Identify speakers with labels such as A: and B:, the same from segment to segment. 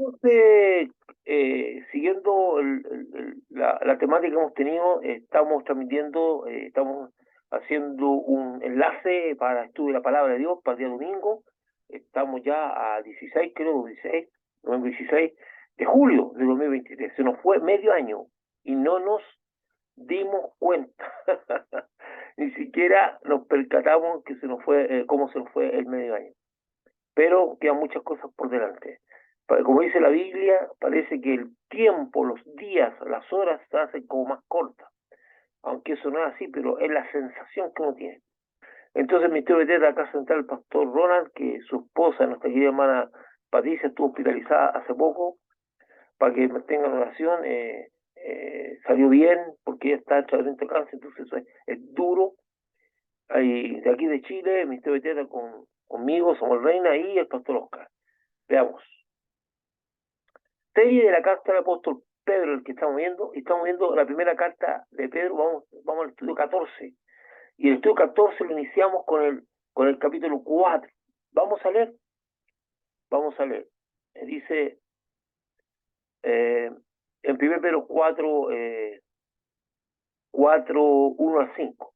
A: Entonces, siguiendo la temática que hemos tenido, estamos transmitiendo, estamos haciendo un enlace para estudio de la palabra de Dios para el día domingo. Estamos ya a 16, creo, 16, noviembre 16 de julio de 2023. Se nos fue medio año y no nos dimos cuenta. Ni siquiera nos percatamos que se nos fue, cómo se nos fue el medio año. Pero quedan muchas cosas por delante. Como dice la Biblia, parece que el tiempo, los días, las horas se hacen como más cortas, aunque eso no es así, pero es la sensación que uno tiene. Entonces me estoy metiendo acá sentar el pastor Ronald, que su esposa, nuestra querida hermana Patricia, estuvo hospitalizada hace poco, para que me tengan oración. Salió bien, porque ella está en tratamiento de cáncer, entonces eso es duro. Ahí, de aquí de Chile, me estoy metiendo conmigo, somos Reina y el pastor Oscar. Veamos. Serie de la carta del apóstol Pedro, el que estamos viendo la primera carta de Pedro, vamos al estudio 14, y el estudio 14 lo iniciamos con el capítulo 4. Vamos a leer, vamos a leer. Dice eh, en 1 Pedro 4, 4, 1 a 5.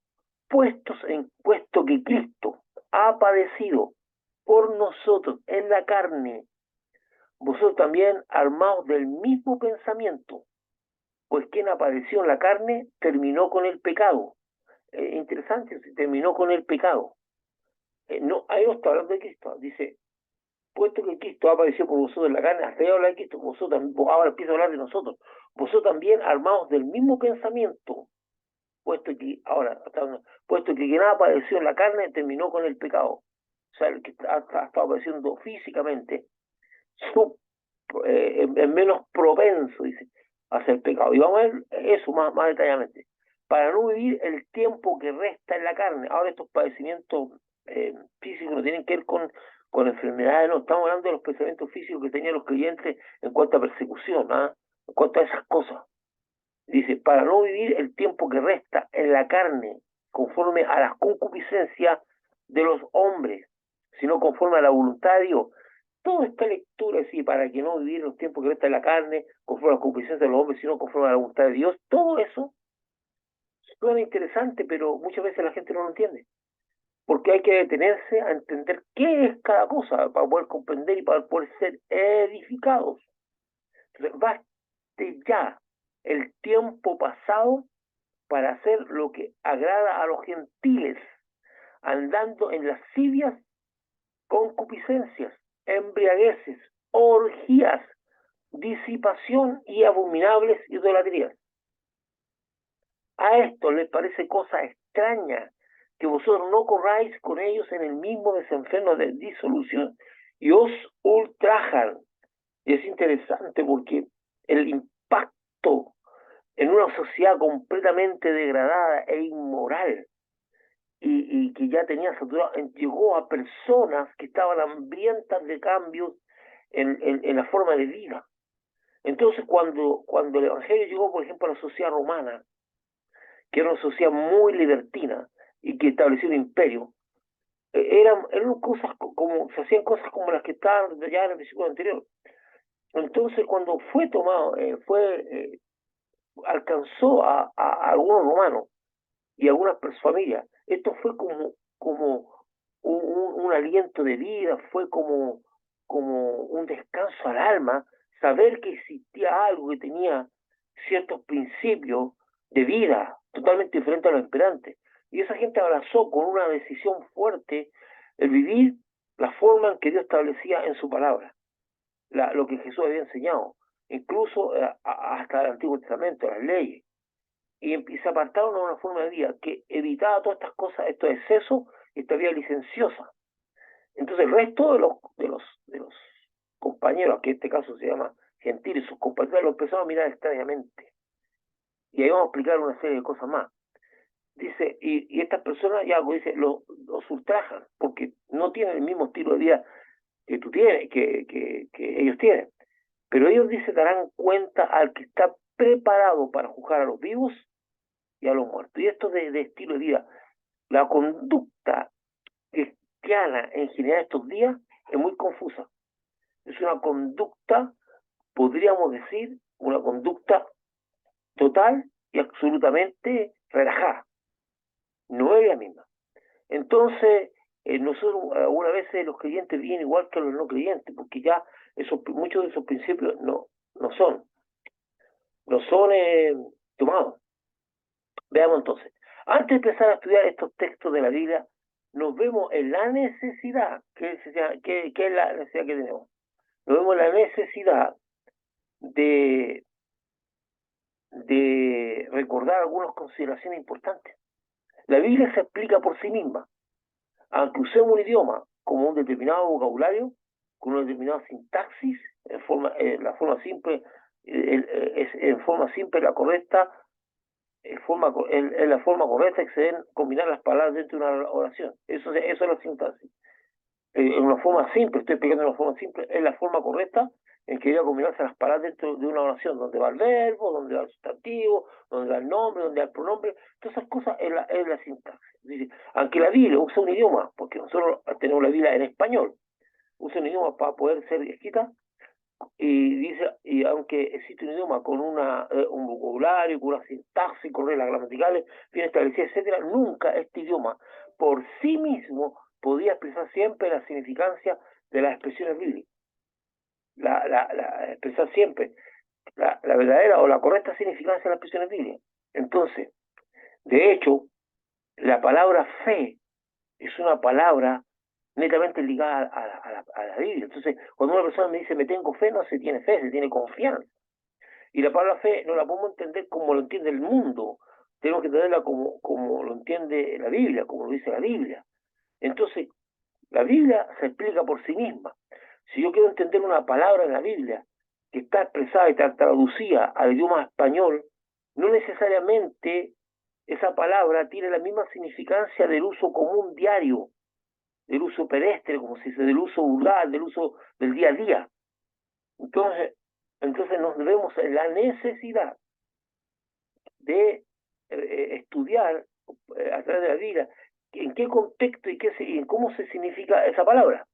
A: Puesto que Cristo ha padecido por nosotros en la carne, vosotros también armados del mismo pensamiento, pues quien apareció en la carne terminó con el pecado. Interesante, terminó con el pecado. No, ahí no está hablando de Cristo. Dice, puesto que Cristo ha aparecido por vosotros en la carne, hasta ahí habla de Cristo, vosotros también, ahora empieza a hablar de nosotros. Vosotros también armados del mismo pensamiento, puesto que, ahora, puesto que quien ha aparecido en la carne terminó con el pecado. O sea, el que ha estado apareciendo físicamente, su, es menos propenso, dice, a hacer pecado. Y vamos a ver eso más detalladamente. Para no vivir el tiempo que resta en la carne. Ahora estos padecimientos físicos no tienen que ver con enfermedades, no. Estamos hablando de los padecimientos físicos que tenían los creyentes en cuanto a persecución, ¿ah? En cuanto a esas cosas. Dice, para no vivir el tiempo que resta en la carne, conforme a las concupiscencias de los hombres, sino conforme a la voluntad de Dios. Toda esta lectura, sí, para que no vivir los tiempos que resta en la carne, conforme a las concupiscencias de los hombres, sino conforme a la voluntad de Dios, todo eso suena interesante, pero muchas veces la gente no lo entiende. Porque hay que detenerse a entender qué es cada cosa para poder comprender y para poder ser edificados. Entonces, baste ya el tiempo pasado para hacer lo que agrada a los gentiles, andando en lascivias, concupiscencias, embriagueces, orgías, disipación y abominables idolatrías. A esto les parece cosa extraña que vosotros no corráis con ellos en el mismo desenfreno de disolución y os ultrajan. Y es interesante porque el impacto en una sociedad completamente degradada e inmoral y que ya tenía saturado, llegó a personas que estaban hambrientas de cambios en la forma de vida. Entonces, cuando el Evangelio llegó, por ejemplo, a la sociedad romana, que era una sociedad muy libertina y que estableció un imperio, eran cosas como, se hacían cosas como las que estaban ya en el versículo anterior. Entonces, cuando fue tomado, alcanzó a algunos romanos y algunas familias. Esto fue como un aliento de vida, fue como un descanso al alma, saber que existía algo que tenía ciertos principios de vida totalmente diferentes a los esperantes. Y esa gente abrazó con una decisión fuerte el vivir la forma en que Dios establecía en su palabra, lo que Jesús había enseñado, incluso hasta el Antiguo Testamento, las leyes y se apartaron a una forma de vida que evitaba todas estas cosas, estos excesos y esta vida licenciosa. Entonces el resto de los compañeros, que en este caso se llama gentiles, sus compañeros lo empezaron a mirar extrañamente. Y ahí vamos a explicar una serie de cosas más. Dice, y estas personas ya pues, dice, los ultrajan, porque no tienen el mismo estilo de vida que tú tienes, que ellos tienen. Pero ellos, dice, darán cuenta al que está preparado para juzgar a los vivos y a los muertos. Y esto de estilo de vida, la conducta cristiana en general estos días es muy confusa. Es una conducta podríamos decir, una conducta total y absolutamente relajada. No es la misma. Entonces, nosotros algunas veces los creyentes viven igual que los no creyentes, porque ya muchos de esos principios no son tomados. Veamos entonces. Antes de empezar a estudiar estos textos de la Biblia, nos vemos en la necesidad, ¿qué es la necesidad que tenemos? Nos vemos en la necesidad de recordar algunas consideraciones importantes. La Biblia se explica por sí misma. Aunque usemos un idioma como un determinado vocabulario, con una determinada sintaxis, la forma simple, es en forma simple la correcta, es la forma correcta que se deben combinar las palabras dentro de una oración. Eso es la sintaxis. En una forma simple, estoy explicando en una forma simple, es la forma correcta en que deben combinarse las palabras dentro de una oración, donde va el verbo, donde va el sustantivo, donde va el nombre, donde va el pronombre, todas esas cosas es la sintaxis. Dice, aunque la Biblia usa un idioma, porque nosotros tenemos la Biblia en español, usa un idioma para poder ser escrita, y aunque existe un idioma con un vocabulario, con una sintaxis, con reglas gramaticales bien establecidas, etcétera, nunca este idioma por sí mismo podía expresar siempre la significancia de las expresiones bíblicas. Expresar siempre la verdadera o la correcta significancia de las expresiones bíblicas. Entonces, de hecho, la palabra fe es una palabra netamente ligada a la Biblia. Entonces, cuando una persona me dice me tengo fe, no se tiene fe, se tiene confianza. Y la palabra fe no la podemos entender como lo entiende el mundo, tenemos que entenderla como lo entiende la Biblia, como lo dice la Biblia. Entonces, la Biblia se explica por sí misma. Si yo quiero entender una palabra en la Biblia que está expresada y está traducida al idioma español, no necesariamente esa palabra tiene la misma significancia del uso común diario, del uso pedestre, como se dice, del uso vulgar, del uso del día a día. Entonces nos vemos en la necesidad de estudiar a través de la Biblia en qué contexto y en cómo se significa esa palabra.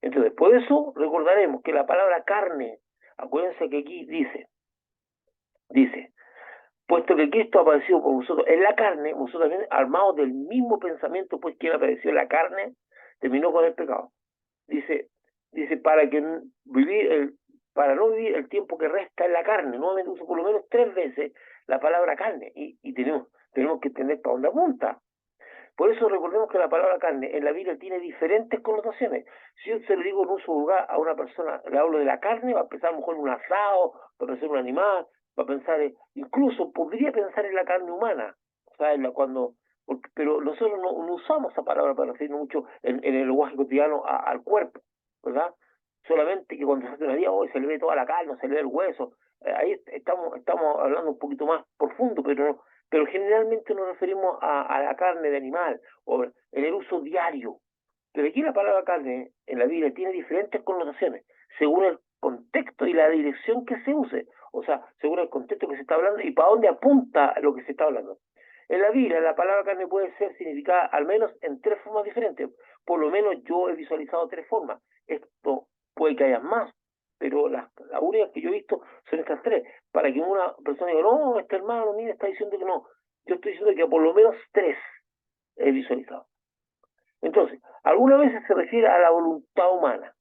A: Entonces, por eso recordaremos que la palabra carne, acuérdense que aquí dice, puesto que Cristo ha aparecido por vosotros en la carne, vosotros también armados del mismo pensamiento, pues quien apareció en la carne, terminó con el pecado. Dice, para no vivir el tiempo que resta en la carne, nuevamente uso por lo menos 3 veces la palabra carne, y tenemos que entender para dónde apunta. Por eso recordemos que la palabra carne en la Biblia tiene diferentes connotaciones. Si yo se lo digo en uso vulgar a una persona, le hablo de la carne, va a pensar a lo mejor en un asado, va a pensar en un animal, va a pensar incluso podría pensar en la carne humana, ¿sabes? Pero nosotros no usamos esa palabra para referirnos mucho en el lenguaje cotidiano al cuerpo, ¿verdad? Solamente que cuando se hace una día, hoy se le ve toda la carne, se le ve el hueso, ahí estamos hablando un poquito más profundo, pero generalmente nos referimos a la carne de animal o en el uso diario. Pero aquí la palabra carne en la Biblia tiene diferentes connotaciones según el contexto y la dirección que se use, o sea, según el contexto que se está hablando y para dónde apunta lo que se está hablando. En la Biblia la palabra carne puede ser significada al menos en 3 formas diferentes. Por lo menos yo he visualizado 3 formas. Esto puede que haya más, pero las únicas que yo he visto son estas 3. Para que una persona diga, no, este hermano, mira, está diciendo que no. Yo estoy diciendo que por lo menos 3 he visualizado. Entonces, algunas veces se refiere a la voluntad humana.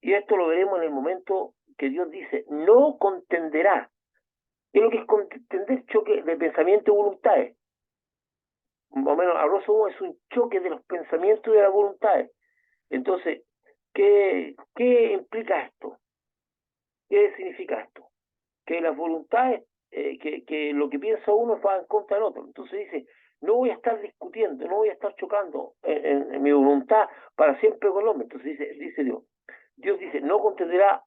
A: Y esto lo veremos en el momento que Dios dice, no contenderá. ¿Qué es lo que es contender? Choque de pensamiento y voluntades. Más o menos, a grosso modo, es un choque de los pensamientos y de las voluntades. Entonces, ¿qué implica esto? ¿Qué significa esto? Que las voluntades, que lo que piensa uno va en contra del otro. Entonces dice, no voy a estar discutiendo, no voy a estar chocando en mi voluntad para siempre con el hombre. Entonces dice Dios. Dios dice, no contenderá,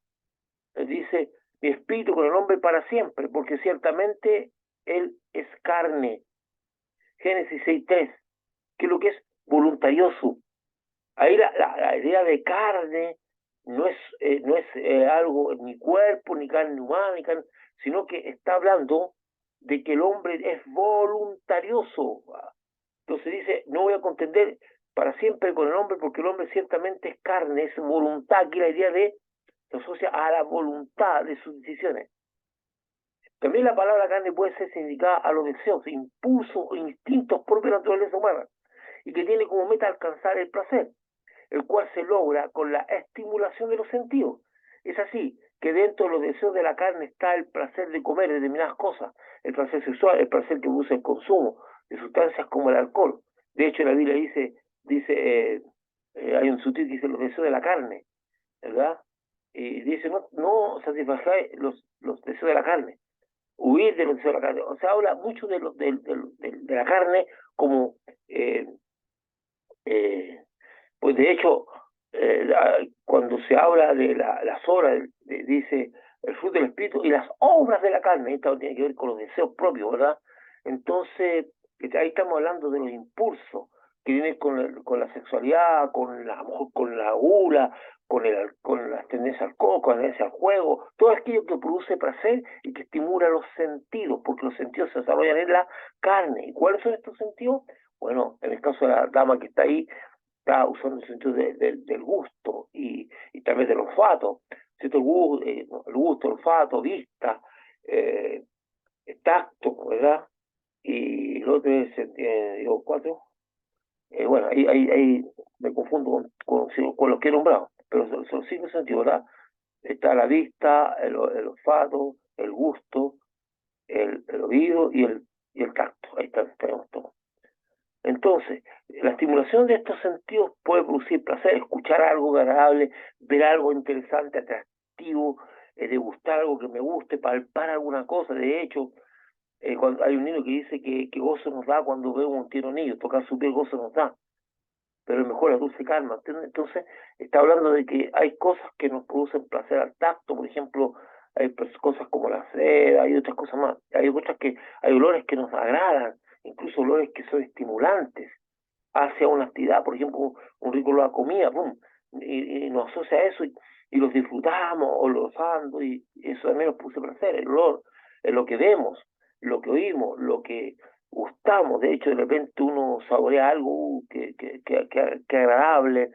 A: dice, mi espíritu con el hombre para siempre, porque ciertamente él es carne. Génesis 6:3, que es lo que es voluntarioso. Ahí la idea de carne no es algo en mi cuerpo, ni carne humana, sino que está hablando de que el hombre es voluntarioso. Entonces dice, no voy a contender para siempre con el hombre, porque el hombre ciertamente es carne, es voluntad, aquí la idea de se asocia a la voluntad de sus decisiones. También la palabra carne puede ser significada a los deseos, impulsos o instintos propios de la naturaleza humana y que tiene como meta alcanzar el placer, el cual se logra con la estimulación de los sentidos. Es así que dentro de los deseos de la carne está el placer de comer determinadas cosas, el placer sexual, el placer que produce el consumo de sustancias como el alcohol. De hecho, la Biblia hay un sutil que dice los deseos de la carne, ¿verdad? Y dice, no satisfagáis los deseos de la carne, huir de los deseos de la carne. O sea, habla mucho de la carne como eh, eh, pues de hecho, cuando se habla de las obras, dice el fruto del espíritu y las obras de la carne, esto tiene que ver con los deseos propios, ¿verdad? Entonces, ahí estamos hablando de los impulsos que vienen con la sexualidad, a lo mejor con la gula, con la tendencia al coco, con la tendencia al juego, todo aquello que produce placer y que estimula los sentidos, porque los sentidos se desarrollan en la carne. ¿Y cuáles son estos sentidos? Bueno, en el caso de la dama que está ahí, está usando el sentido del gusto y también del olfato, ¿cierto? El gusto, olfato, vista, eh, tacto, ¿verdad? Y el otro es, digo, cuatro. Bueno, ahí me confundo con los que he nombrado, pero son cinco sentidos, ¿verdad? Está la vista, el olfato, el gusto, el oído y el tacto. Ahí tenemos todo. Entonces, la estimulación de estos sentidos puede producir placer, escuchar algo agradable, ver algo interesante, atractivo, degustar algo que me guste, palpar alguna cosa. De hecho, cuando hay un niño que dice que gozo nos da cuando vemos un tierno niño, tocar su piel gozo nos da, pero es mejor la dulce calma. ¿Entiendes? Entonces, está hablando de que hay cosas que nos producen placer al tacto, por ejemplo, hay cosas como la seda, hay otras cosas más, hay olores que nos agradan, incluso olores que son estimulantes hacia una actividad, por ejemplo, un rico olor a comida, ¡pum! Y nos asocia a eso y los disfrutamos, olorosando, y eso también nos produce placer, el olor, es lo que vemos, lo que oímos, lo que gustamos. De hecho, de repente uno saborea algo que agradable,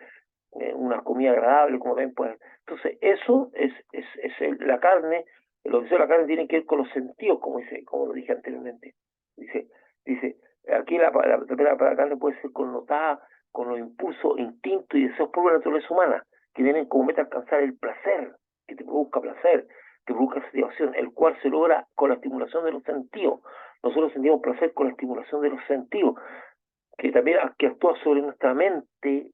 A: una comida agradable, como ven, pues. Entonces, eso la carne, lo que dice la carne tiene que ver con los sentidos, como lo dije anteriormente. Dice, dice, aquí la carne puede ser connotada con los impulsos, instintos y deseos propios de la naturaleza humana, que tienen como meta alcanzar el placer, que te produzca placer, que produzca satisfacción, el cual se logra con la estimulación de los sentidos. Nosotros sentimos placer con la estimulación de los sentidos, que también que actúa sobre nuestra mente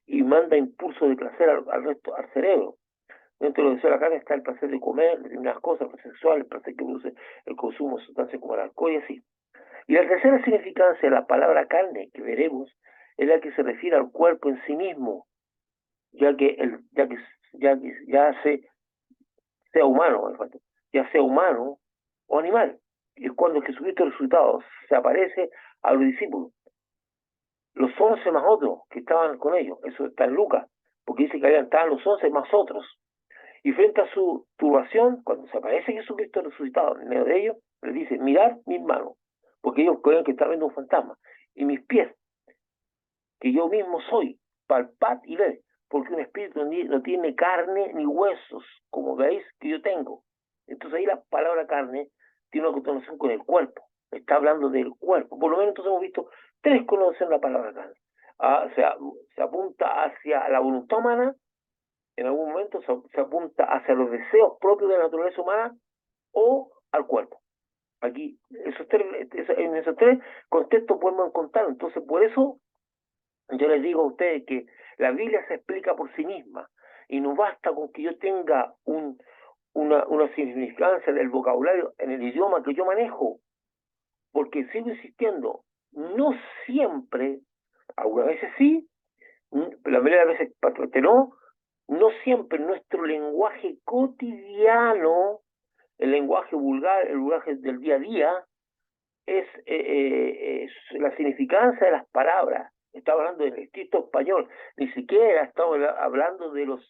A: y manda impulso de placer al resto, al cerebro. Dentro de lo que sea la carne está el placer de comer, determinadas cosas, el placer sexual, el placer que produce el consumo de sustancias como el alcohol y así. Y la tercera significancia de la palabra carne que veremos es la que se refiere al cuerpo en sí mismo, ya que sea humano, ya sea humano o animal. Y es cuando Jesucristo resucitado se aparece a los discípulos, los 11 más otros que estaban con ellos, eso está en Lucas, porque dice que estaban los 11 más otros. Y frente a su turbación, cuando se aparece Jesucristo resucitado en medio de ellos, les dice, mirad mis manos, porque ellos creen que están viendo un fantasma, y mis pies, que yo mismo soy, palpad y ved, porque un espíritu no tiene carne ni huesos, como veis que yo tengo. Entonces ahí la palabra carne tiene una connotación con el cuerpo, está hablando del cuerpo. Por lo menos entonces hemos visto tres connotaciones de la palabra carne. Se apunta hacia la voluntad humana, en algún momento se apunta hacia los deseos propios de la naturaleza humana o al cuerpo. Aquí, en esos tres contextos podemos encontrar. Entonces, por eso yo les digo a ustedes que la Biblia se explica por sí misma y no basta con que yo tenga una significancia del vocabulario en el idioma que yo manejo, porque sigo insistiendo, no siempre, algunas veces sí, pero la mayoría de las veces bastante no siempre nuestro lenguaje cotidiano, el lenguaje vulgar, el lenguaje del día a día, es la significancia de las palabras. Estaba hablando del estricto español, ni siquiera estaba hablando de los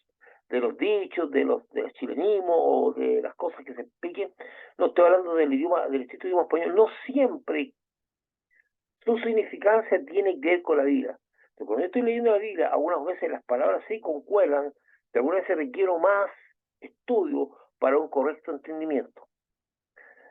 A: dichos, de los chilenismos o de las cosas que se expliquen. No estoy hablando del estricto idioma español. No siempre su significancia tiene que ver con la vida. Pero cuando yo estoy leyendo la Biblia, algunas veces las palabras sí concuerdan, pero algunas veces requiero más estudio para un correcto entendimiento.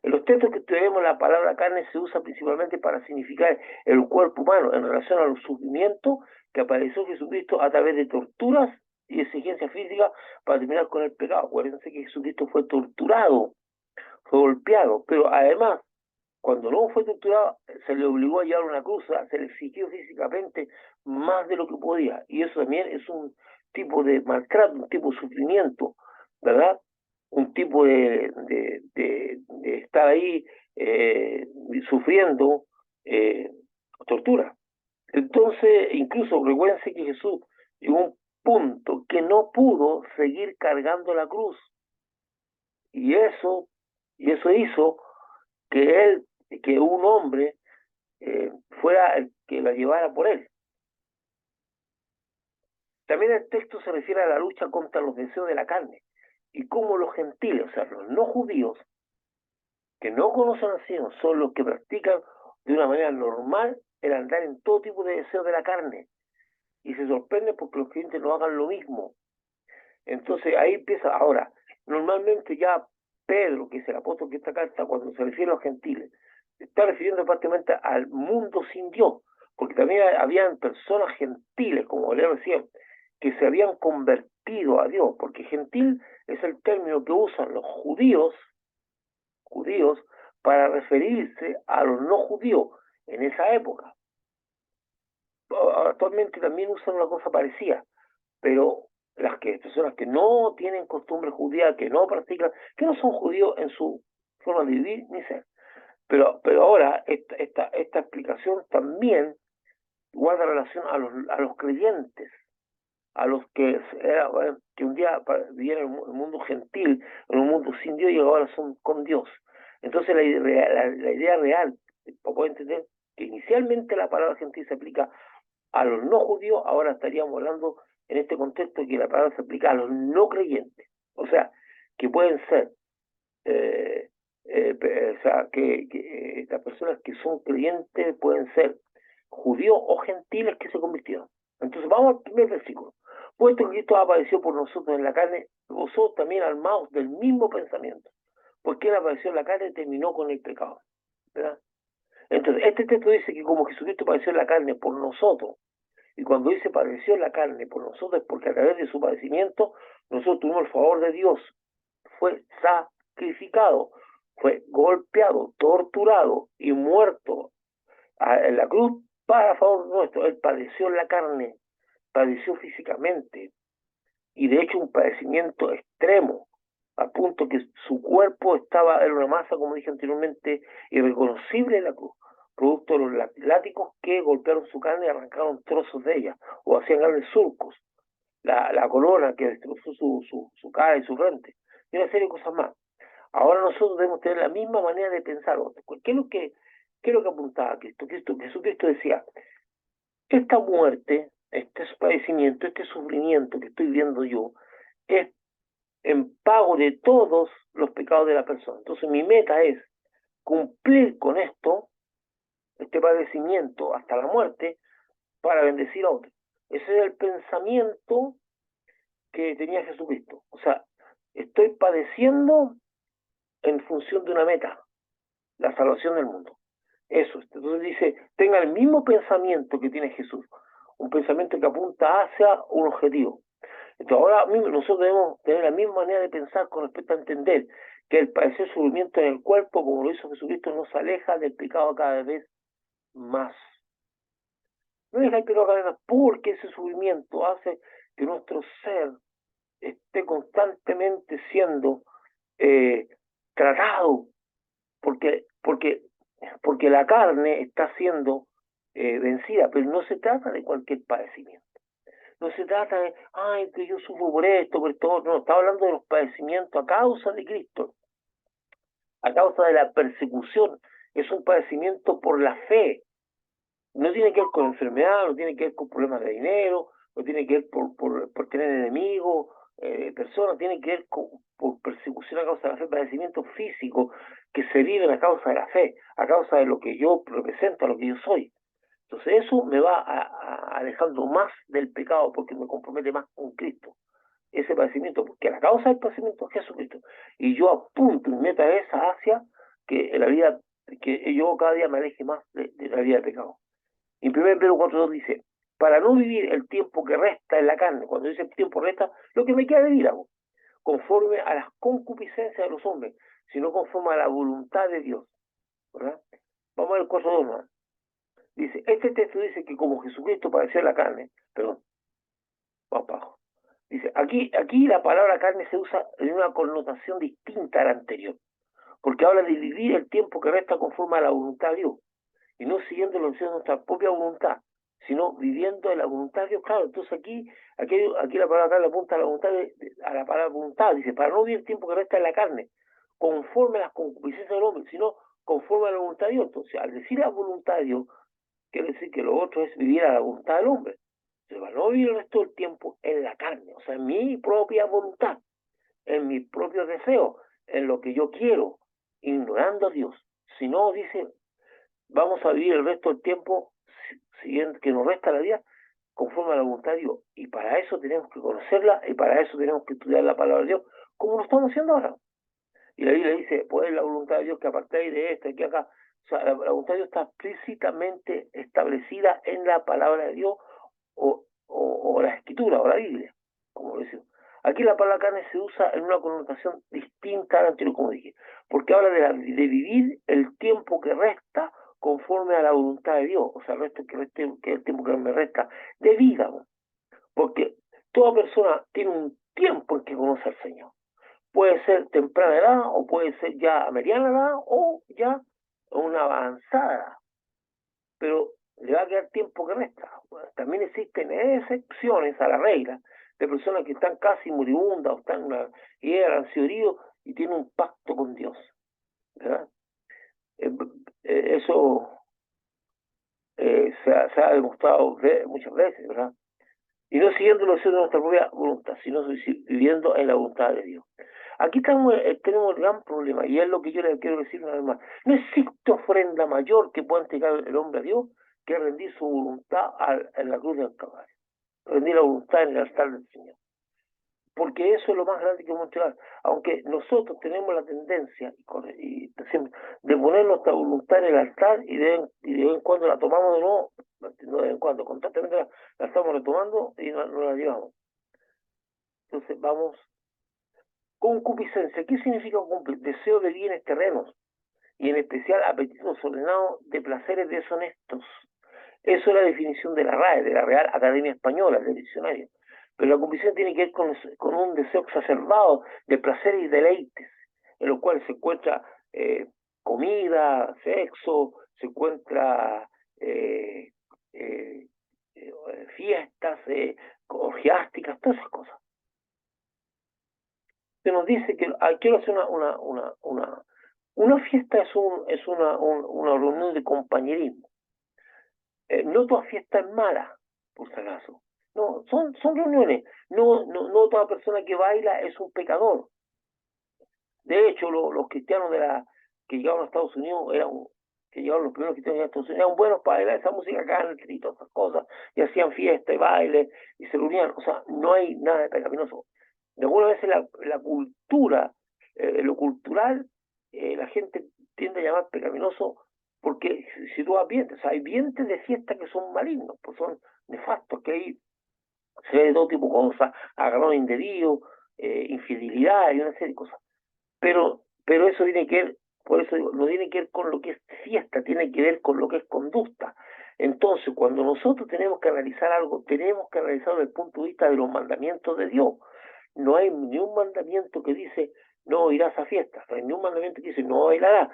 A: En los textos que estudiaremos, la palabra carne se usa principalmente para significar el cuerpo humano en relación a los sufrimientos que padeció Jesucristo a través de torturas y exigencias físicas para terminar con el pecado. Acuérdense que Jesucristo fue torturado, fue golpeado, pero además, cuando no fue torturado, se le obligó a llevar una cruz, o sea, se le exigió físicamente más de lo que podía. Y eso también es un tipo de maltrato, un tipo de sufrimiento, ¿verdad? Un tipo de estar ahí sufriendo tortura. Entonces, incluso recuérdense que Jesús llegó a un punto que no pudo seguir cargando la cruz. Y eso, y eso hizo que un hombre fuera el que la llevara por él. También el texto se refiere a la lucha contra los deseos de la carne y cómo los gentiles, o sea, los no judíos, que no conocen al Señor, son los que practican de una manera normal el andar en todo tipo de deseos de la carne. Y se sorprenden porque los creyentes no hagan lo mismo. Entonces ahí empieza. Ahora, normalmente ya Pedro, que es el apóstol que esta carta, cuando se refiere a los gentiles, se está refiriendo prácticamente al mundo sin Dios, porque también habían personas gentiles, como le decía, que se habían convertido a Dios, porque gentil es el término que usan los judíos para referirse a los no judíos en esa época. Actualmente también usan una cosa parecida, pero personas que no tienen costumbre judía, que no practican, que no son judíos en su forma de vivir ni ser. Pero ahora esta explicación también guarda relación a los creyentes, a los que un día vivían en un mundo gentil, en un mundo sin Dios y ahora son con Dios. Entonces la idea real, para poder entender que inicialmente la palabra gentil se aplica a los no judíos, ahora estaríamos hablando en este contexto que la palabra se aplica a los no creyentes. O sea, que pueden ser, o sea, que las personas que son creyentes pueden ser judíos o gentiles que se convirtieron. Entonces vamos al primer versículo. Puesto que Cristo apareció por nosotros en la carne, vosotros también armados del mismo pensamiento. Porque Él apareció en la carne y terminó con el pecado. ¿Verdad? Entonces, este texto dice que como Jesucristo padeció en la carne por nosotros, y cuando dice padeció en la carne por nosotros, es porque a través de su padecimiento nosotros tuvimos el favor de Dios. Fue sacrificado, fue golpeado, torturado y muerto en la cruz para favor nuestro. Él padeció en la carne, padeció físicamente, y de hecho un padecimiento extremo, a punto que su cuerpo estaba en una masa, como dije anteriormente, irreconocible en la cruz, producto de los látigos que golpearon su carne y arrancaron trozos de ella, o hacían grandes surcos, la corona que destrozó su cara y su frente, y una serie de cosas más. Ahora nosotros debemos tener la misma manera de pensar. ¿Qué es lo que apuntaba Cristo? Jesucristo decía, esta muerte, este padecimiento, este sufrimiento que estoy viendo yo, es en pago de todos los pecados de la persona. Entonces mi meta es cumplir con esto, este padecimiento hasta la muerte, para bendecir a otros. Ese es el pensamiento que tenía Jesucristo. O sea, estoy padeciendo en función de una meta, la salvación del mundo. Eso. Entonces dice, tenga el mismo pensamiento que tiene Jesús, un pensamiento que apunta hacia un objetivo. Entonces ahora nosotros debemos tener la misma manera de pensar con respecto a entender que el padecer sufrimiento en el cuerpo, como lo hizo Jesucristo, nos aleja del pecado cada vez más. No deja el pecado cada vez más, porque ese sufrimiento hace que nuestro ser esté constantemente siendo tratado, porque la carne está siendo vencida, pero no se trata de cualquier padecimiento. No se trata de, ay, que yo sufro por esto, por esto, no, está hablando de los padecimientos a causa de Cristo, a causa de la persecución. Es un padecimiento por la fe. No tiene que ver con enfermedad, no tiene que ver con problemas de dinero, no tiene que ver por tener enemigos, personas, tiene que ver por persecución a causa de la fe, padecimientos físicos que se viven a causa de la fe, a causa de lo que yo represento, a lo que yo soy. Entonces eso me va alejando más del pecado porque me compromete más con Cristo. Ese padecimiento, porque la causa del padecimiento es Jesucristo. Y yo apunto mi meta esa hacia que la vida, que yo cada día me aleje más de la vida de pecado. En 1 Pedro 4:2 dice, para no vivir el tiempo que resta en la carne, cuando dice el tiempo resta, lo que me queda de vida, conforme a las concupiscencias de los hombres, sino conforme a la voluntad de Dios, ¿verdad? Vamos a ver el 4:2 más. Dice, este texto dice que como Jesucristo padeció en la carne, perdón, vamos para abajo. Dice, aquí la palabra carne se usa en una connotación distinta a la anterior, porque habla de vivir el tiempo que resta conforme a la voluntad de Dios, y no siguiendo los deseos de nuestra propia voluntad, sino viviendo en la voluntad de Dios. Claro, entonces aquí la palabra carne apunta a la voluntad a la palabra voluntad, dice, para no vivir el tiempo que resta en la carne, conforme a las concupiscencias del hombre, sino conforme a la voluntad de Dios. Entonces, al decir la voluntad de Dios, quiere decir que lo otro es vivir a la voluntad del hombre. Entonces, para no vivir el resto del tiempo en la carne, o sea, en mi propia voluntad, en mis propios deseos, en lo que yo quiero, ignorando a Dios. Si no, dice, vamos a vivir el resto del tiempo siguiendo que nos resta la vida conforme a la voluntad de Dios. Y para eso tenemos que conocerla y para eso tenemos que estudiar la palabra de Dios, como lo estamos haciendo ahora. Y la Biblia dice, pues la voluntad de Dios que apartéis de esto, aquí acá. O sea, la voluntad de Dios está explícitamente establecida en la palabra de Dios o la escritura o la Biblia, como lo decimos. Aquí la palabra carne se usa en una connotación distinta a la anterior, como dije, porque habla de vivir el tiempo que resta conforme a la voluntad de Dios, o sea, el resto que es el tiempo que me resta de vida, porque toda persona tiene un tiempo en que conoce al Señor. Puede ser temprana edad, o puede ser ya a mediana edad, o ya una avanzada edad. Pero le va a quedar tiempo que resta. Bueno, también existen excepciones a la regla de personas que están casi moribundas o están y han sido heridos y tienen un pacto con Dios, ¿verdad? Eso se ha demostrado muchas veces, ¿verdad? Y no siguiendo los deseos de nuestra propia voluntad, sino viviendo en la voluntad de Dios. Aquí tenemos el gran problema, y es lo que yo le quiero decir una vez más. No existe ofrenda mayor que pueda entregar el hombre a Dios que rendir su voluntad en la cruz del Calvario. Rendir la voluntad en el altar del Señor. Porque eso es lo más grande que vamos a entregar. Aunque nosotros tenemos la tendencia de poner nuestra voluntad en el altar y de vez en cuando la tomamos de nuevo, no de vez en cuando, constantemente la estamos retomando y no la llevamos. Entonces vamos. Concupiscencia, ¿qué significa concupiscencia? Deseo de bienes terrenos y en especial apetito desordenado de placeres deshonestos. Eso es la definición de la RAE, de la Real Academia Española, del diccionario. Pero la concupiscencia tiene que ver con un deseo exacerbado de placeres y deleites, en los cuales se encuentra comida, sexo, se encuentra fiestas orgiásticas, todas esas cosas. Se nos dice que quiero hacer una fiesta es una reunión de compañerismo. No toda fiesta es mala, por si acaso. No, son reuniones. No toda persona que baila es un pecador. De hecho, los cristianos que llegaron a Estados Unidos que llegaron los primeros cristianos a Estados Unidos eran buenos para bailar esa música country y todas esas cosas, y hacían fiesta y baile, y se reunían. O sea, no hay nada de pecaminoso. De alguna vez la cultura, lo cultural, la gente tiende a llamar pecaminoso porque si tú vas ambientes, o sea, hay ambientes de fiesta que son malignos, pues son nefastos, que ahí se ve de todo tipo de cosas, agarrón indebido, infidelidad y una serie de cosas. Pero eso tiene que ver, por eso digo, no tiene que ver con lo que es fiesta, tiene que ver con lo que es conducta. Entonces, cuando nosotros tenemos que analizar algo, tenemos que analizarlo desde el punto de vista de los mandamientos de Dios. No hay ni un mandamiento que dice no irás a fiestas, no hay ni un mandamiento que dice no bailarás.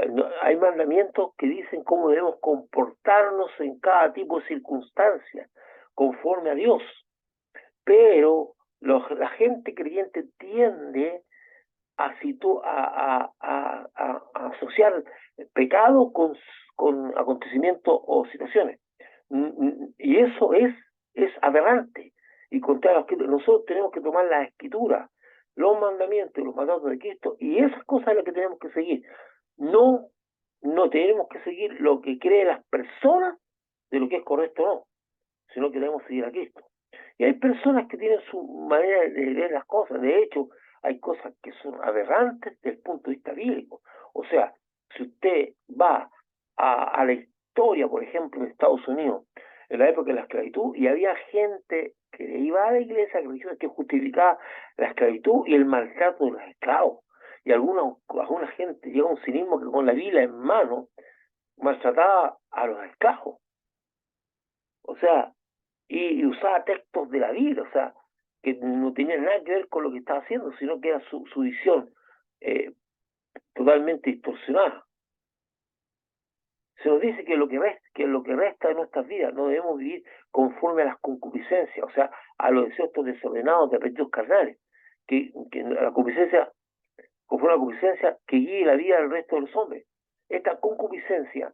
A: No, hay mandamientos que dicen cómo debemos comportarnos en cada tipo de circunstancia, conforme a Dios. Pero la gente creyente tiende a asociar pecado con acontecimientos o situaciones. Y eso es aberrante. Y contrario a los que nosotros tenemos que tomar la escritura, los mandamientos y los mandatos de Cristo, y esas cosas es las que tenemos que seguir. No tenemos que seguir lo que creen las personas de lo que es correcto o no, sino que debemos seguir a Cristo. Y hay personas que tienen su manera de ver las cosas. De hecho, hay cosas que son aberrantes desde el punto de vista bíblico. O sea, si usted va a la historia, por ejemplo, de Estados Unidos, en la época de la esclavitud, y había gente que iba a la iglesia que justificaba la esclavitud y el maltrato de los esclavos. Y alguna gente llega a un cinismo que con la Biblia en mano maltrataba a los esclavos. O sea, y usaba textos de la Biblia, o sea, que no tenían nada que ver con lo que estaba haciendo, sino que era su visión eh, totalmente distorsionada. Se nos dice que lo que resta de nuestras vidas no debemos vivir conforme a las concupiscencias, o sea, a los deseos desordenados de apetitos carnales, que la concupiscencia, conforme a la concupiscencia que guíe la vida del resto de los hombres. Esta concupiscencia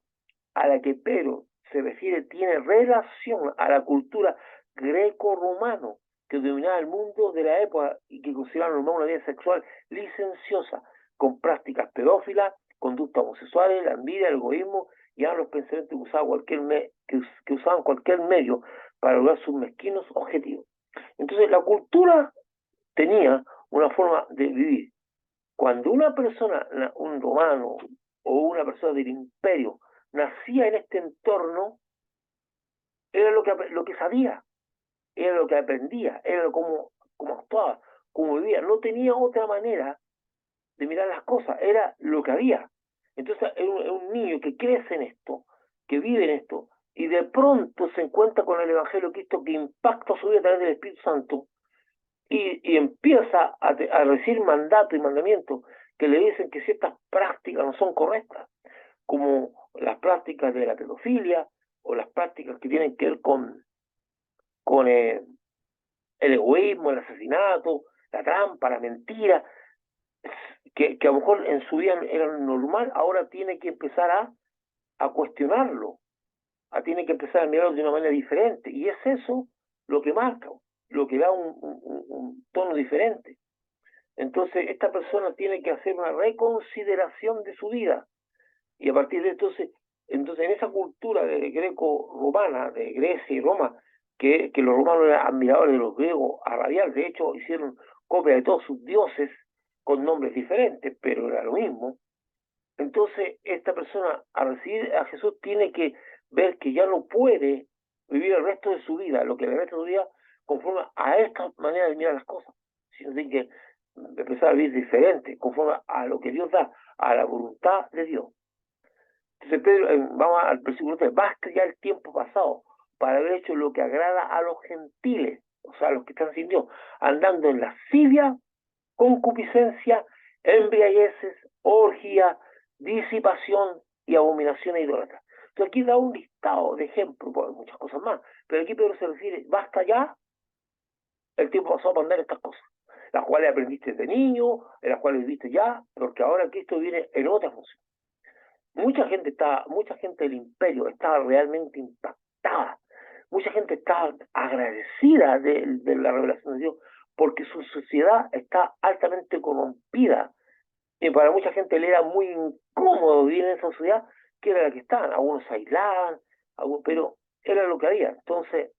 A: a la que Pedro se refiere tiene relación a la cultura greco-romano que dominaba el mundo de la época y que consideraba normal una vida sexual licenciosa, con prácticas pedófilas, conductas homosexuales, la envidia, el egoísmo y eran los pensamientos que usaban cualquier medio para lograr sus mezquinos objetivos. Entonces la cultura tenía una forma de vivir. Cuando una persona, un romano o una persona del imperio, nacía en este entorno, era lo que sabía, era lo que aprendía, era como actuaba, como vivía. No tenía otra manera de mirar las cosas, era lo que había. Entonces es un niño que crece en esto, que vive en esto, y de pronto se encuentra con el Evangelio de Cristo que impacta su vida a través del Espíritu Santo y empieza a recibir mandatos y mandamientos que le dicen que ciertas prácticas no son correctas, como las prácticas de la pedofilia o las prácticas que tienen que ver con el egoísmo, el asesinato, la trampa, la mentira, que a lo mejor en su vida era normal, ahora tiene que empezar a cuestionarlo, tiene que empezar a mirarlo de una manera diferente. Y es eso lo que marca, lo que da un tono diferente. Entonces, esta persona tiene que hacer una reconsideración de su vida. Y a partir de entonces en esa cultura de greco-romana, de Grecia y Roma, que los romanos eran admiradores de los griegos a rabiar, de hecho hicieron copia de todos sus dioses con nombres diferentes, pero era lo mismo. Entonces esta persona al recibir a Jesús tiene que ver que ya no puede vivir el resto de su vida, lo que el resto de su vida conforme a esta manera de mirar las cosas, sino tiene que empezar a vivir diferente, conforme a lo que Dios da, a la voluntad de Dios. Entonces, Pedro, vamos al versículo 3, basta ya el tiempo pasado para haber hecho lo que agrada a los gentiles, o sea, a los que están sin Dios, andando en lascivia, concupiscencia, embriagueces, orgía, disipación y abominación e idólatra. Entonces aquí da un listado de ejemplos, pues, muchas cosas más, pero aquí Pedro se refiere, basta ya el tiempo pasado para andar en estas cosas, las cuales aprendiste de niño, en las cuales viviste ya, porque ahora Cristo viene en otra función. Mucha gente del imperio estaba realmente impactada, mucha gente estaba agradecida de la revelación de Dios, porque su sociedad está altamente corrompida, y para mucha gente le era muy incómodo vivir en esa sociedad, que era la que estaban, algunos se aislaban, pero era lo que había. Entonces,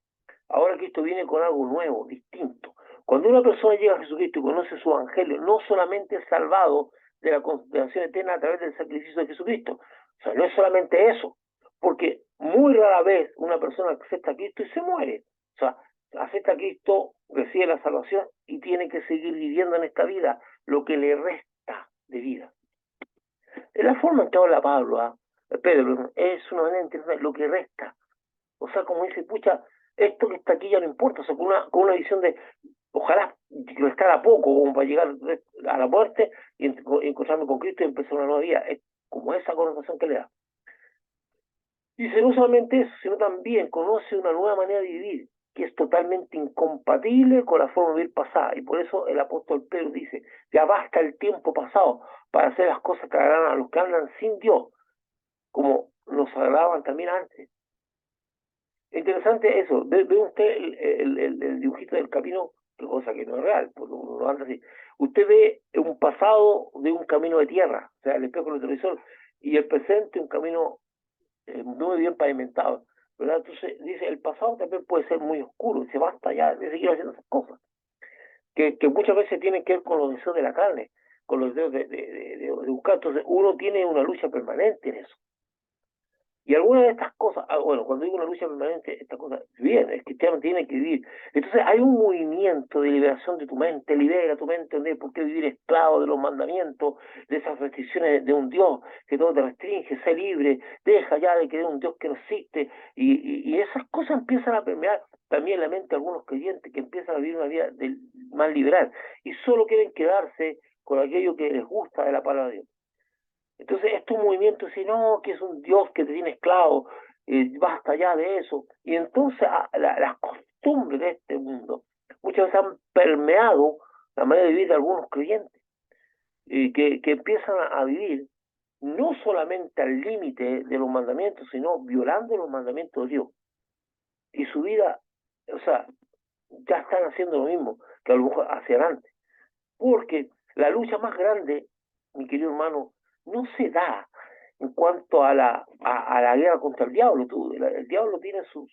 A: ahora Cristo viene con algo nuevo, distinto. Cuando una persona llega a Jesucristo y conoce su evangelio, no solamente es salvado de la condenación eterna a través del sacrificio de Jesucristo. O sea, no es solamente eso, porque muy rara vez una persona acepta a Cristo y se muere. O sea, acepta a Cristo, recibe la salvación y tiene que seguir viviendo en esta vida lo que le resta de vida. De la forma en que habla Pedro, es una manera interesante, lo que resta. O sea, como dice, pucha, esto que está aquí ya no importa, o sea, con una visión de, ojalá restara poco como para llegar a la muerte y encontrarme con Cristo y empezar una nueva vida. Es como esa connotación que le da. Dice, no solamente eso, sino también conoce una nueva manera de vivir, que es totalmente incompatible con la forma de vivir pasada. Y por eso el apóstol Pedro dice, ya basta el tiempo pasado para hacer las cosas que agradan a los que hablan sin Dios, como nos agradaban también antes. Interesante eso, ve usted el dibujito del camino, que cosa que no es real, porque uno anda así. Usted ve un pasado de un camino de tierra, o sea, el espejo del televisor, y el presente un camino muy bien pavimentado. ¿verdad? Entonces dice, el pasado también puede ser muy oscuro, dice, basta ya de seguir haciendo esas cosas, que muchas veces tienen que ver con los deseos de la carne, con los deseos de buscar. Entonces uno tiene una lucha permanente en eso. Y algunas de estas cosas, bueno, cuando digo una lucha permanente, esta cosa, bien, el cristiano tiene que vivir. Entonces hay un movimiento de liberación de tu mente, libera tu mente, ¿no? ¿Por qué vivir esclavo de los mandamientos, de esas restricciones de un Dios que todo te restringe? Sé libre, deja ya de creer un Dios que no existe. Y esas cosas empiezan a permear también la mente de algunos creyentes que empiezan a vivir una vida más liberal y solo quieren quedarse con aquello que les gusta de la palabra de Dios. Entonces, estos movimientos dicen, no, que es un Dios que te tiene esclavo, basta ya de eso. Y entonces las costumbres de este mundo muchas veces han permeado la manera de vivir de algunos creyentes, que empiezan a vivir no solamente al límite de los mandamientos, sino violando los mandamientos de Dios. Y su vida, o sea, ya están haciendo lo mismo que a lo mejor hacían antes. Porque la lucha más grande, mi querido hermano, no se da en cuanto a la guerra contra el diablo. El diablo tiene sus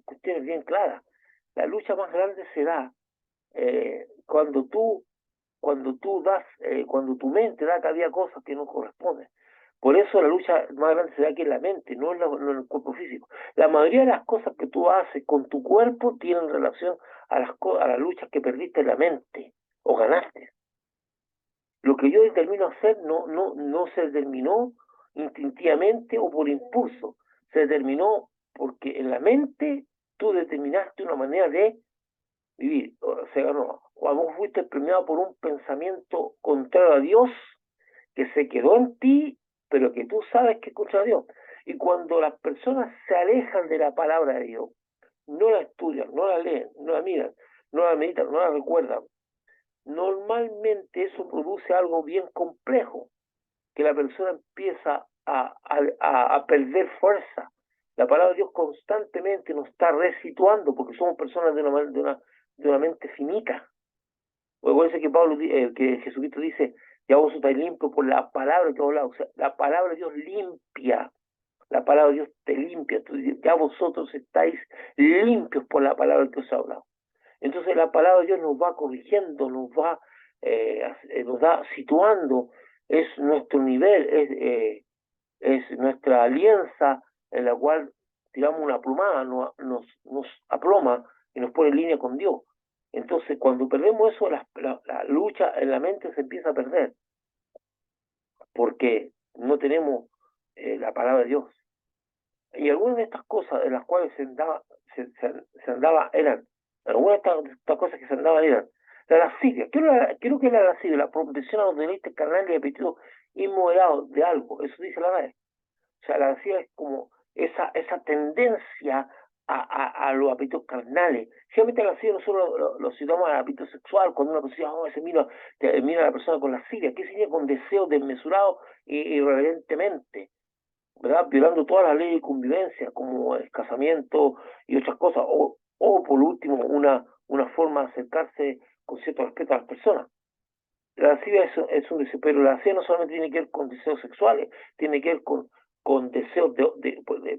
A: cuestiones bien claras. La lucha más grande se da cuando tú das, cuando tu mente da que había cosas que no corresponden. Por eso la lucha más grande se da aquí en la mente, no en el cuerpo físico. La mayoría de las cosas que tú haces con tu cuerpo tienen relación a las luchas que perdiste en la mente o ganaste. Lo que yo determino hacer no se determinó instintivamente o por impulso, se determinó porque en la mente tú determinaste una manera de vivir. O sea, no, o vos fuiste premiado por un pensamiento contrario a Dios que se quedó en ti, pero que tú sabes que es contra Dios. Y cuando las personas se alejan de la palabra de Dios, no la estudian, no la leen, no la miran, no la meditan, no la recuerdan, normalmente eso produce algo bien complejo, que la persona empieza a perder fuerza. La palabra de Dios constantemente nos está resituando porque somos personas de una mente finita. Luego dice que que Jesucristo dice, ya vos estáis limpios por la palabra que os hablado. O sea, la palabra de Dios limpia. La palabra de Dios te limpia. Ya vosotros estáis limpios por la palabra que os ha hablado. Entonces la palabra de Dios nos va corrigiendo, nos va situando, es nuestro nivel, es nuestra alianza en la cual tiramos una plumada, nos aploma y nos pone en línea con Dios. Entonces cuando perdemos eso, la lucha en la mente se empieza a perder, porque no tenemos la palabra de Dios. Y algunas de estas cosas en las cuales se andaba eran, algunas de estas cosas que se andaban eran la lascivia. Quiero que la lascivia, la propensión a los deleites carnales y apetitos inmoderados de algo, eso dice la RAE. O sea, la lascivia es como esa tendencia a los apetitos carnales. Generalmente la lascivia nosotros lo citamos al apetito sexual, cuando una persona mira a la persona con lascivia. ¿Qué significa con deseo desmesurado e irreverentemente? ¿Verdad? Violando todas las leyes de convivencia, como el casamiento y otras cosas, o por último, una forma de acercarse con cierto respeto a las personas. La lascivia es un deseo, pero la lascivia no solamente tiene que ver con deseos sexuales, tiene que ver con deseos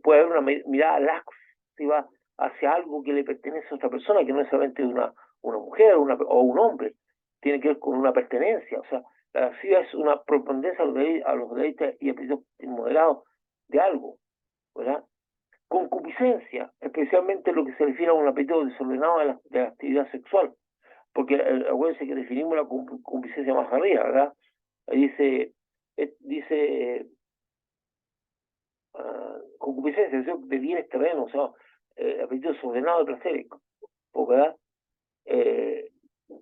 A: puede haber una mirada lasciva hacia algo que le pertenece a otra persona, que no es solamente una mujer o un hombre, tiene que ver con una pertenencia. O sea, la lascivia es una propendencia a los deleites y apetitos inmoderados de algo, ¿verdad? Concupiscencia, especialmente lo que se refiere a un apetito desordenado de la actividad sexual, porque acuérdense que definimos la concupiscencia más arriba, ¿verdad? Ahí dice concupiscencia, deseo de bienes terrenos, o sea, apetito desordenado de placeres, ¿verdad? Eh,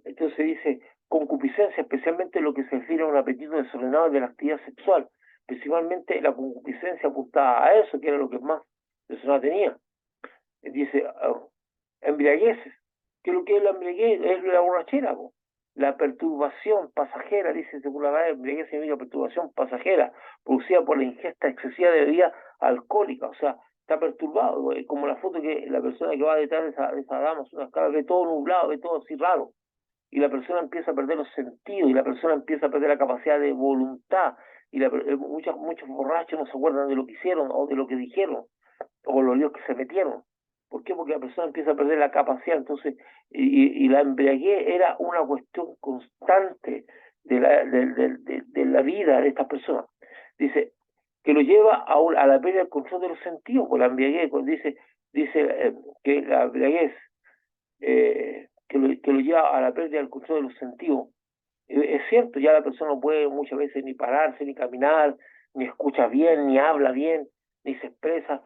A: entonces dice concupiscencia, especialmente lo que se refiere a un apetito desordenado de la actividad sexual, principalmente la concupiscencia apuntaba a eso, que era lo que más persona tenía. Dice, embriagueces. ¿Qué es lo que es la embriaguez? Es la borrachera, po. La perturbación pasajera, dice según la RAE, embriaguez significa perturbación pasajera, producida por la ingesta excesiva de bebida alcohólica. O sea, está perturbado, como la foto que la persona que va detrás de esa dama, es una escala, ve todo nublado, ve todo así raro. Y la persona empieza a perder los sentidos, y la persona empieza a perder la capacidad de voluntad, y muchos borrachos no se acuerdan de lo que hicieron o de lo que dijeron. o los líos que se metieron. ¿Por qué? Porque la persona empieza a perder la capacidad. Entonces, y la embriaguez era una cuestión constante de la vida de estas personas. Dice, que lo lleva a la pérdida del control de los sentidos, por la embriaguez, cuando dice que la embriaguez que lo lleva a la pérdida del control de los sentidos. Es cierto, ya la persona no puede muchas veces ni pararse, ni caminar, ni escucha bien, ni habla bien, ni se expresa.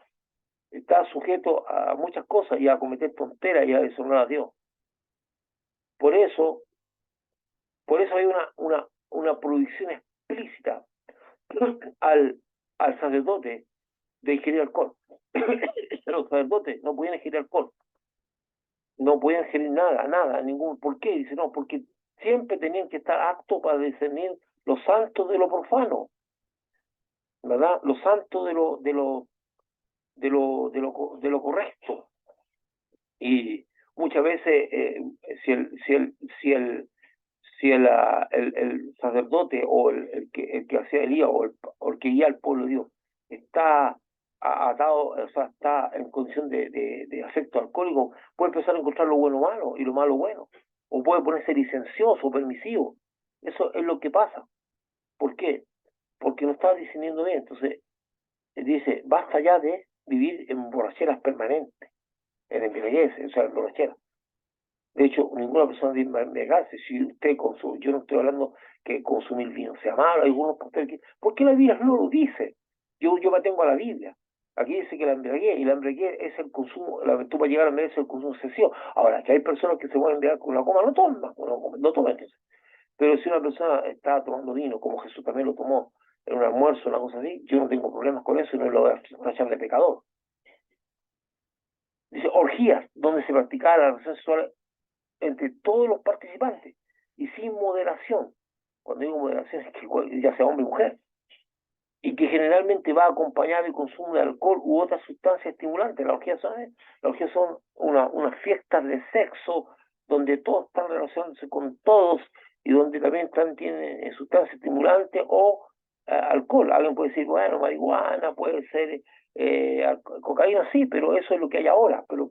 A: Está sujeto a muchas cosas y a cometer tonteras y a deshonrar a Dios. Por eso, por eso hay una prohibición explícita al, al sacerdote de ingerir alcohol. Los sacerdotes no podían ingerir alcohol, no podían ingerir nada, ningún. ¿Por qué? Dice, no, porque siempre tenían que estar aptos para discernir lo santo de lo profano, ¿verdad? Lo santo de lo correcto. Y muchas veces, si el, si el, si el, si el sacerdote o el que hacía el día o el que guía al pueblo de Dios está atado, o sea, está en condición de afecto alcohólico, puede empezar a encontrar lo bueno malo y lo malo bueno, o puede ponerse licencioso, permisivo. Eso es lo que pasa. ¿Por qué? Porque no está discerniendo bien. Entonces, dice, basta ya de vivir en borracheras permanentes, en embriaguez, o sea, en borracheras. De hecho, ninguna persona debe negarse. Si usted consume, yo no estoy hablando que consumir vino sea malo, algunos ¿por qué la Biblia no lo dice? Yo me tengo a la Biblia. Aquí dice que la embriaguez, y la embriaguez es el consumo, tú para llegar a la embriaguez es el consumo excesivo. Ahora, que hay personas que se pueden embriagar con una coma, no toman, no toman entonces. Pero si una persona está tomando vino, como Jesús también lo tomó en un almuerzo, una cosa así, yo no tengo problemas con eso y no lo voy a tachar de pecador. Dice, orgías, donde se practicaba la relación sexual entre todos los participantes y sin moderación. Cuando digo moderación es que ya sea hombre o mujer, y que generalmente va acompañado del consumo de alcohol u otras sustancias estimulantes. Las orgías son unas fiestas de sexo donde todos están relacionándose con todos y donde también tienen sustancias estimulantes o alcohol. Alguien puede decir, bueno, marihuana, puede ser cocaína, sí, pero eso es lo que hay ahora. Pero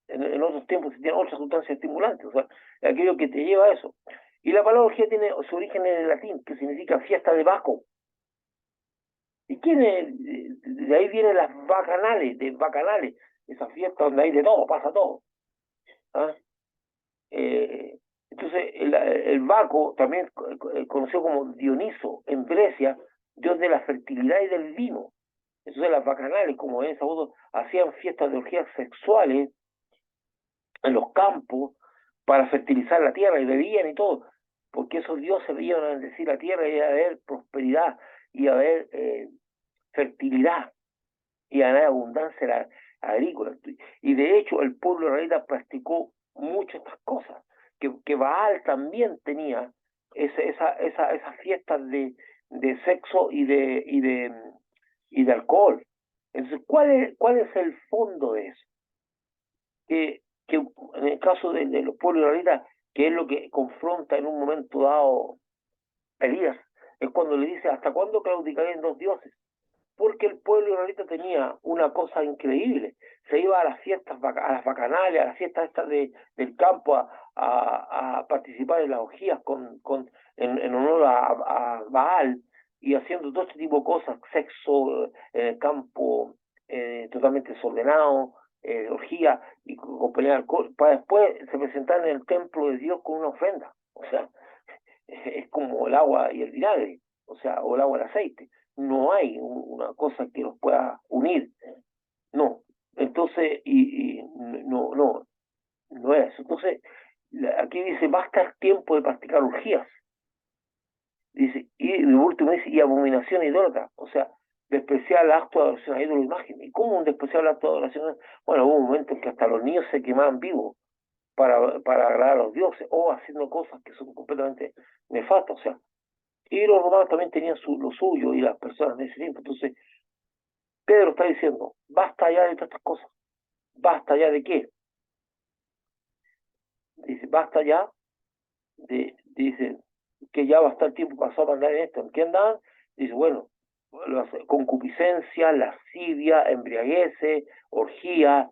A: en otros tiempos se tienen otras sustancias estimulantes, o sea, aquello que te lleva a eso. Y la palabra orgía tiene su origen en el latín, que significa fiesta de Baco. ¿Y quién es? De ahí vienen las bacanales, esa fiesta donde hay de todo, pasa todo. ¿Ah? Entonces, el Baco, también conocido como Dioniso en Grecia, dios de la fertilidad y del vino. Entonces, las bacanales, como en Sabudo, hacían fiestas de orgías sexuales en los campos para fertilizar la tierra y bebían y todo, porque esos dioses veían a bendecir la tierra y a haber prosperidad y a haber fertilidad y a haber abundancia agrícola. Y de hecho el pueblo israelita practicó mucho estas cosas, que Baal también tenía esas fiestas de sexo y de alcohol. Entonces, ¿cuál es el fondo de eso? Que en el caso de los pueblos israelitas, que es lo que confronta en un momento dado Elías, es cuando le dice, ¿hasta cuándo claudicarían dos dioses? Porque el pueblo israelita tenía una cosa increíble, se iba a las fiestas, a las bacanales, a las fiestas estas del campo, a participar en las orgías en honor a Baal, y haciendo todo este tipo de cosas, sexo en el campo totalmente desordenado, orgía y con pelea de alcohol, para después se presentar en el templo de Dios con una ofrenda. O sea, es como el agua y el vinagre, o sea, o el agua y el aceite. No hay una cosa que los pueda unir, no. Entonces, no es. Entonces, aquí dice, basta el tiempo de practicar orgías. Dice, y de último dice, y abominación idólatra, o sea, despreciar el acto de adoración a ídolo de imagen. ¿Y cómo un despreciable acto de adoración? Bueno, hubo un momento en que hasta los niños se quemaban vivos para agradar a los dioses o haciendo cosas que son completamente nefastas, o sea, y los romanos también tenían lo suyo y las personas de ese tiempo. Entonces, Pedro está diciendo, basta ya de todas estas cosas. ¿Basta ya de qué? Dice, basta ya dice, que ya va a estar el tiempo pasado para andar en esto. ¿En qué andaban? Dice, bueno, las concupiscencia, lascivia, embriagueces, orgía,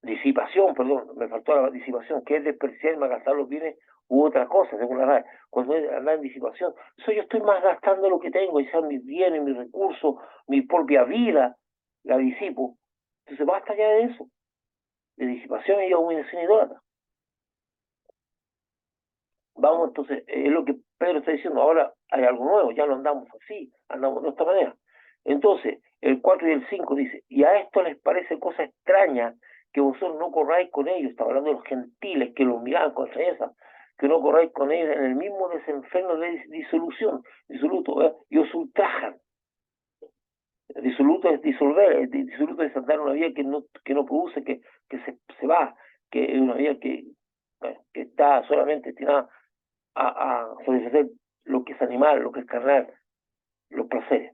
A: disipación, perdón, me faltó la disipación, que es desperdiciar y malgastar los bienes u otra cosa, según la RAE. Cuando anda en disipación, eso yo estoy más gastando lo que tengo, ya sean mis bienes, mis recursos, mi propia vida, la disipo. Entonces basta ya de eso, de disipación y abominación idólatra. Vamos, entonces, es lo que Pedro está diciendo, ahora hay algo nuevo, ya no andamos así, andamos de esta manera. Entonces, el 4 y el 5 dice, y a esto les parece cosa extraña que vosotros no corráis con ellos, está hablando de los gentiles que los miraban con extrañeza, que no corráis con ellos en el mismo desenfreno de disolución, disoluto, y os ultrajan. Disoluto es disolver, disoluto es andar una vida que no produce, que se va, que es una vida que está solamente destinada a satisfacer lo que es animal, lo que es carnal, los placeres.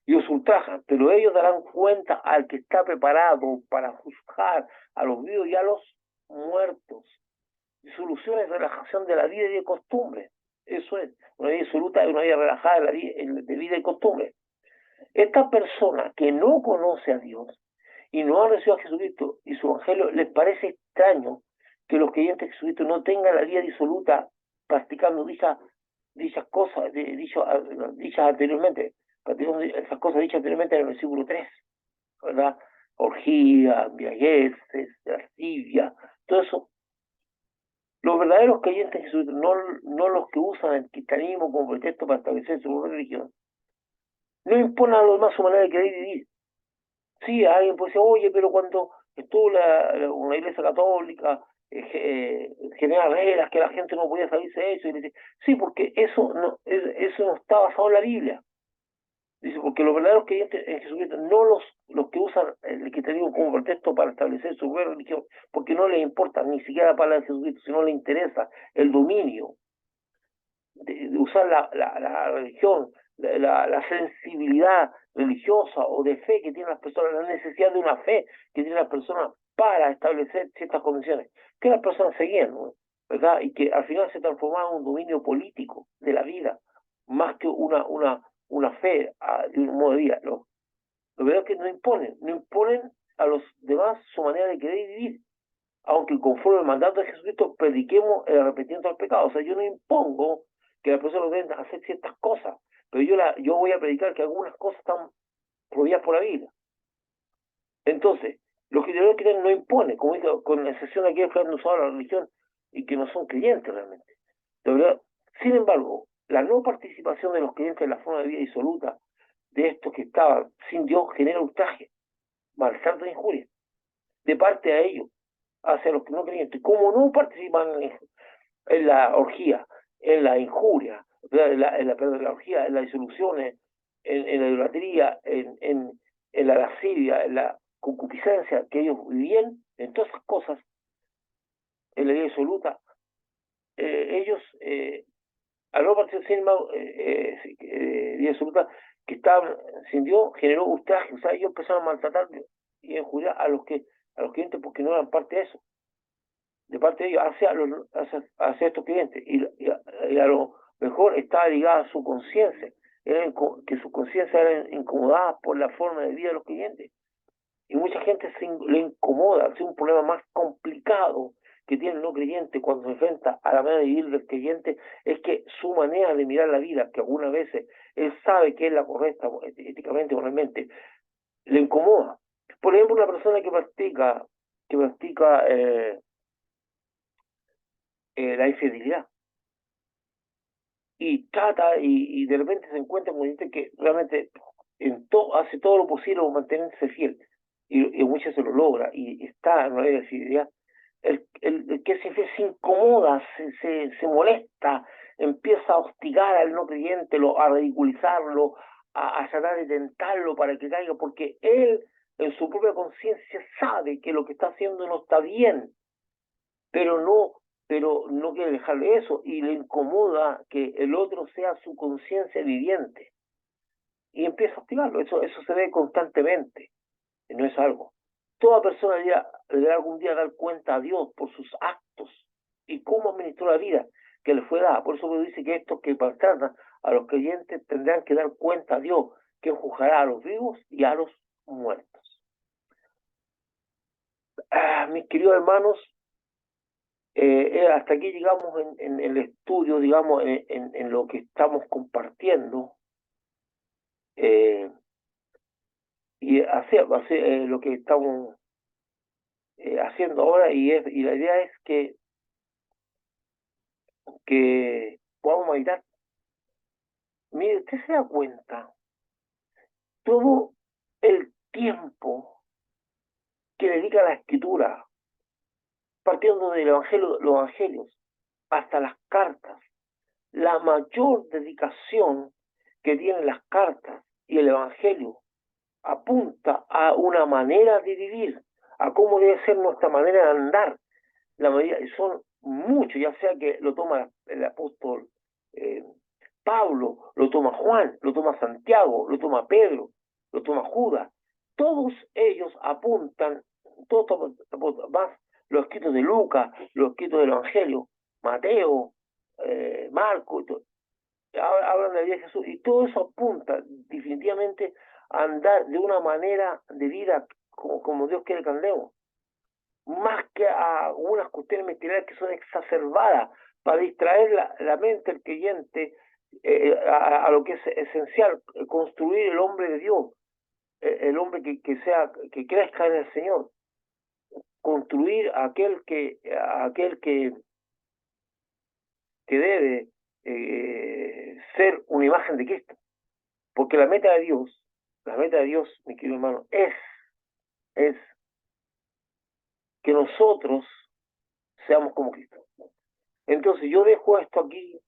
A: Y os ultrajan, pero ellos darán cuenta al que está preparado para juzgar a los vivos y a los muertos. Disolución es relajación de la vida y de costumbre. Eso es. Una vida disoluta es una vida relajada de vida y costumbre. Esta persona que no conoce a Dios y no ha recibido a Jesucristo y su evangelio, les parece extraño que los creyentes de Jesucristo no tengan la vida disoluta practicando dichas cosas, dichas anteriormente, practicando esas cosas dichas anteriormente en el versículo 3, ¿verdad? Orgía, embriagueces, lascivia, todo eso. Los verdaderos creyentes de Jesucristo, no los que usan el cristianismo como pretexto para establecer su religión, no imponen a los demás su manera de querer vivir. Sí, alguien puede decir, oye, pero cuando estuvo una iglesia católica, genera reglas que la gente no podía salirse de eso, y dice, sí, porque eso no está basado en la Biblia. Dice, porque los verdaderos creyentes en Jesucristo, no los que usan el cristianismo como pretexto para establecer su religión, porque no les importa ni siquiera la palabra de Jesucristo, sino les interesa el dominio de usar la religión, la sensibilidad religiosa o de fe que tienen las personas, la necesidad de una fe que tienen las personas para establecer ciertas condiciones, que las personas seguían, ¿no? ¿Verdad? Y que al final se transformaba en un dominio político de la vida, más que una fe de un modo de vida. Lo verdad es que no imponen a los demás su manera de querer vivir, aunque conforme al mandato de Jesucristo prediquemos el arrepentimiento del pecado. O sea, yo no impongo que las personas deben hacer ciertas cosas, pero yo voy a predicar que algunas cosas están prohibidas por la Biblia. Entonces, los cristianos no imponen, como dice, con excepción de aquellos que han usado la religión y que no son creyentes realmente. De verdad, sin embargo, la no participación de los creyentes en la forma de vida disoluta de estos que estaban sin Dios genera ultraje, maltrato e injuria de parte a ellos hacia los que no creyentes. Como no participan en la orgía, en la injuria, en la orgía, en las disoluciones, en la idolatría, en la lascivia, en la concupiscencia que ellos vivían, en todas esas cosas, en la vida absoluta, ellos, al no participar vida absoluta, que estaban sin Dios, generó ultraje, o sea, ellos empezaron a maltratar y a injuriar a los clientes porque no eran parte de eso, de parte de ellos hacia estos clientes y a lo mejor estaba ligada a su conciencia, que su conciencia era incomodada por la forma de vida de los clientes y mucha gente le incomoda, es un problema más complicado que tiene el no creyente cuando se enfrenta a la manera de vivir del creyente, es que su manera de mirar la vida, que algunas veces él sabe que es la correcta éticamente, moralmente, le incomoda. Por ejemplo, una persona que practica la infidelidad y trata y de repente se encuentra con gente que realmente hace todo lo posible por mantenerse fiel y muchas veces lo logra y está en una vida de fidelidad. El que se incomoda, se molesta, empieza a hostigar al no creyente, a ridiculizarlo, a tratar de tentarlo para que caiga, porque él en su propia conciencia sabe que lo que está haciendo no está bien, pero no quiere dejarle eso y le incomoda que el otro sea su conciencia viviente y empieza a hostigarlo. Eso se ve constantemente, no es algo. Toda persona deberá algún día dar cuenta a Dios por sus actos y cómo administró la vida que le fue dada. Por eso dice que estos que maltratan a los creyentes tendrán que dar cuenta a Dios, quien juzgará a los vivos y a los muertos. Mis queridos hermanos, hasta aquí llegamos en el estudio, digamos, en lo que estamos compartiendo. Y hacer lo que estamos haciendo ahora, y la idea es que podamos meditar. Mire, usted se da cuenta, todo el tiempo que dedica la escritura, partiendo del evangelio, los evangelios, hasta las cartas, la mayor dedicación que tienen las cartas y el evangelio apunta a una manera de vivir, a cómo debe ser nuestra manera de andar. La mayoría son muchos, ya sea que lo toma el apóstol Pablo, lo toma Juan, lo toma Santiago, lo toma Pedro, lo toma Judas. Todos ellos apuntan, todos más los escritos de Lucas, los escritos del Evangelio, Mateo, Marco, hablan de la vida de Jesús, y todo eso apunta definitivamente a andar de una manera de vida como Dios quiere que andemos, más que a algunas cuestiones ministeriales que son exacerbadas para distraer la mente del creyente a lo que es esencial, construir el hombre de Dios, el hombre que crezca en el Señor, construir aquel que debe ser una imagen de Cristo, porque la meta de Dios, mi querido hermano, es que nosotros seamos como Cristo. Entonces yo dejo esto aquí,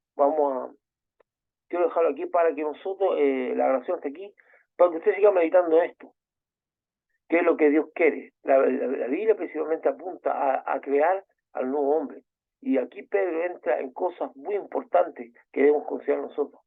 A: quiero dejarlo aquí para que nosotros, la oración esté aquí, para que usted siga meditando esto, qué es lo que Dios quiere. La Biblia principalmente apunta a crear al nuevo hombre, y aquí Pedro entra en cosas muy importantes que debemos considerar nosotros.